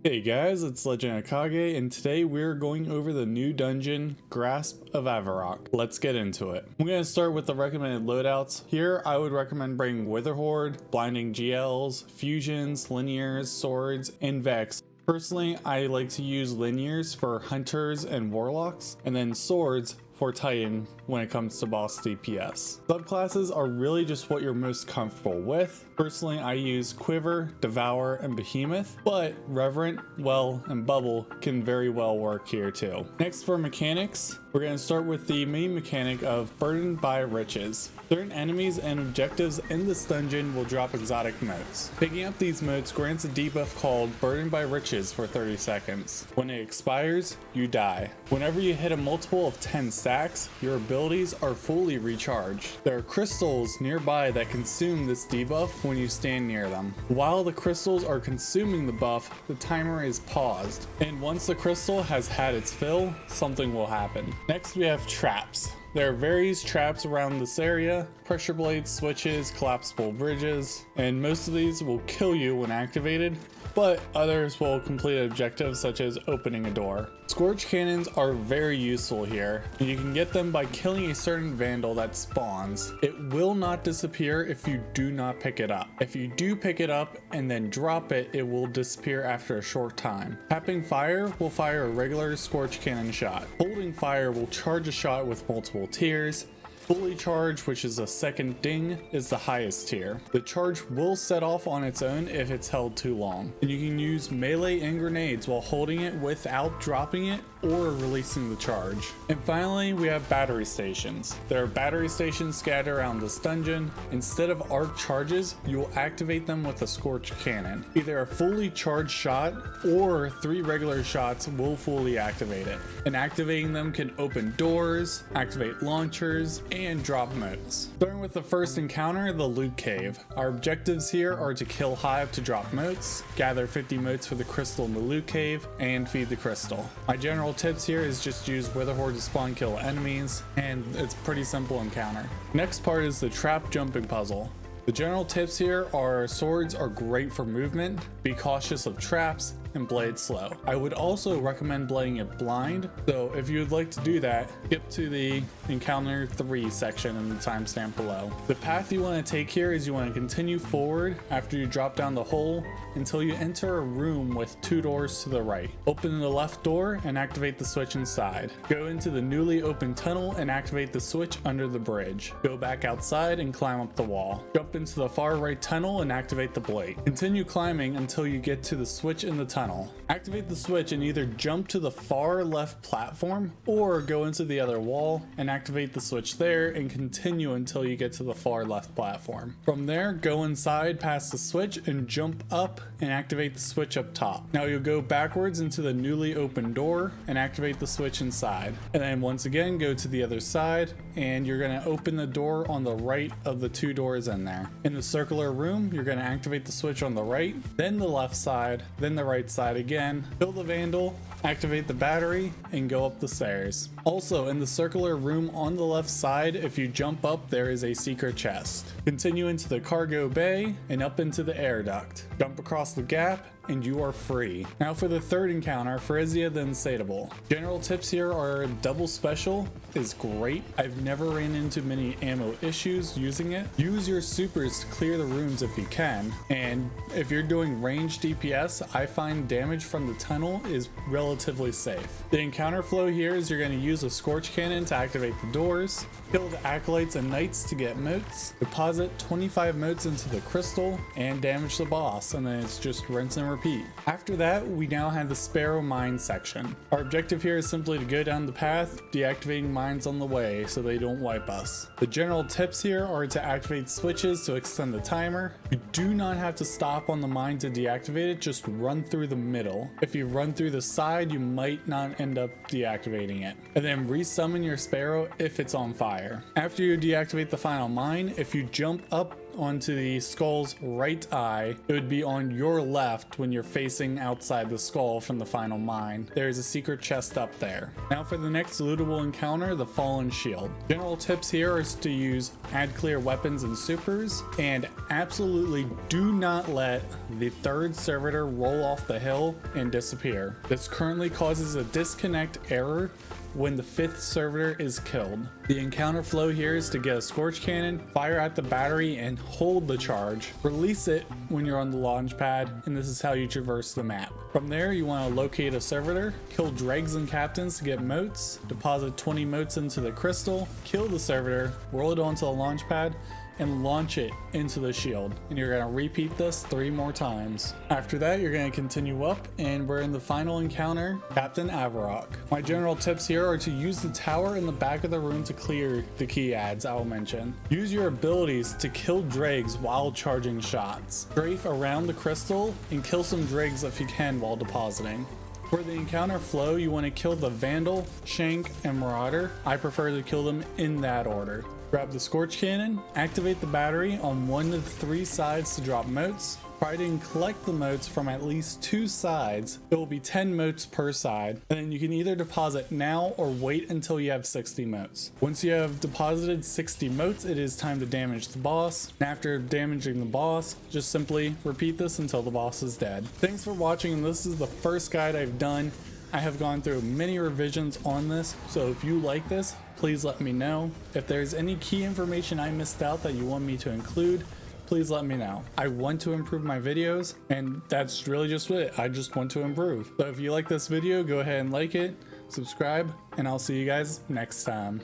Hey guys, it's Legend Akage, and today we're going over the new Dungeon Grasp of Avarok. Let's get into it. I'm going to start with the recommended loadouts. Here, I would recommend bringing Witherhoard, Blinding GLs, Fusions, Linears, Swords, and Vex. Personally, I like to use Linears for Hunters and Warlocks, and then Swords for Titan when it comes to boss DPS. Subclasses are really just what you're most comfortable with. Personally, I use Quiver, Devour, and Behemoth, but Reverent, Well, and Bubble can very well work here too. Next for mechanics, we're going to start with the main mechanic of Burdened by Riches. Certain enemies and objectives in this dungeon will drop exotic motes. Picking up these motes grants a debuff called Burdened by Riches for 30 seconds. When it expires, you die. Whenever you hit a multiple of 10 stacks, your abilities are fully recharged. There are crystals nearby that consume this debuff when you stand near them. While the crystals are consuming the buff, the timer is paused, and once the crystal has had its fill, something will happen. Next we have traps. There are various traps around this area, pressure blades, switches, collapsible bridges, and most of these will kill you when activated, but others will complete objectives such as opening a door. Scorch Cannons are very useful here, and you can get them by killing a certain vandal that spawns. It will not disappear if you do not pick it up. If you do pick it up and then drop it, it will disappear after a short time. Tapping fire will fire a regular Scorch Cannon shot. Holding fire will charge a shot with multiple tiers. Fully charged, which is a second ding, is the highest tier. The charge will set off on its own if it's held too long. And you can use melee and grenades while holding it without dropping it or releasing the charge. And finally, we have battery stations. There are battery stations scattered around this dungeon. Instead of arc charges, you will activate them with a Scorch Cannon. Either a fully charged shot or 3 regular shots will fully activate it. And activating them can open doors, activate launchers, and drop motes. Starting with the first encounter, the Loot Cave. Our objectives here are to kill Hive to drop motes, gather 50 motes for the crystal in the Loot Cave, and feed the crystal. My general tips here is just use Witherhoard to spawn kill enemies, and it's a pretty simple encounter. Next part is the trap jumping puzzle. The general tips here are swords are great for movement, be cautious of traps, and blade slow. I would also recommend blading it blind, so if you would like to do that, skip to the encounter 3 section in the timestamp below. The path you want to take here is you want to continue forward after you drop down the hole until you enter a room with 2 doors to the right. Open the left door and activate the switch inside. Go into the newly opened tunnel and activate the switch under the bridge. Go back outside and climb up the wall. Jump into the far right tunnel and activate the blade. Continue climbing until you get to the switch in the tunnel. Activate the switch and either jump to the far left platform or go into the other wall and activate the switch there and continue until you get to the far left platform. From there, go inside past the switch and jump up and activate the switch up top. Now you'll go backwards into the newly opened door and activate the switch inside. And then once again, go to the other side and you're going to open the door on the right of the 2 doors in there. In the circular room, you're going to activate the switch on the right, then the left side, then the right side again, kill the vandal, activate the battery, and go up the stairs. Also, in the circular room on the left side, if you jump up, there is a secret chest. Continue into the cargo bay and up into the air duct. Jump across the gap and you are free. Now for the third encounter, Phrisia the Insatiable. General tips here are double special is great. I've never ran into many ammo issues using it. Use your supers to clear the rooms if you can, and if you're doing range DPS, I find damage from the tunnel is relatively safe. The encounter flow here is you're going to use a Scorch Cannon to activate the doors, kill the acolytes and knights to get motes, deposit 25 motes into the crystal, and damage the boss, and then it's just rinse and repeat. After that, we now have the Sparrow Mine section. Our objective here is simply to go down the path, deactivating mines on the way so they don't wipe us. The general tips here are to activate switches to extend the timer. You do not have to stop on the mine to deactivate it, just run through the middle. If you run through the side, you might not end up deactivating it. And then resummon your Sparrow if it's on fire. After you deactivate the final mine, if you jump up onto the skull's right eye, it would be on your left when you're facing outside the skull from the final mine. There's a secret chest up there. Now for the next lootable encounter, the Fallen Shield. General tips here is to use add clear weapons and supers, and absolutely do not let the third servitor roll off the hill and disappear. This currently causes a disconnect error when the 5th servitor is killed. The encounter flow here is to get a Scorch Cannon, fire at the battery and hold the charge. Release it when you're on the launch pad, and this is how you traverse the map. From there, you want to locate a servitor, kill dregs and captains to get motes, deposit 20 motes into the crystal, kill the servitor, roll it onto the launch pad, and launch it into the shield. And you're gonna repeat this 3 more times. After that, you're gonna continue up, and we're in the final encounter, Captain Avarok. My general tips here are to use the tower in the back of the room to clear the key ads I'll mention. Use your abilities to kill dregs while charging shots. Strafe around the crystal and kill some dregs if you can while depositing. For the encounter flow, you want to kill the Vandal, Shank, and Marauder. I prefer to kill them in that order. Grab the Scorch Cannon, activate the battery on 1 of the 3 sides to drop motes. Try to collect the motes from at least 2 sides. It will be 10 motes per side, and then you can either deposit now or wait until you have 60 motes. Once you have deposited 60 motes, it is time to damage the boss. And after damaging the boss, just simply repeat this until the boss is dead. Thanks for watching, and this is the first guide I've done. I have gone through many revisions on this, so if you like this, please let me know. If there's any key information I missed out that you want me to include, please let me know. I want to improve my videos, and that's really just it. I just want to improve. So if you like this video, go ahead and like it, subscribe, and I'll see you guys next time.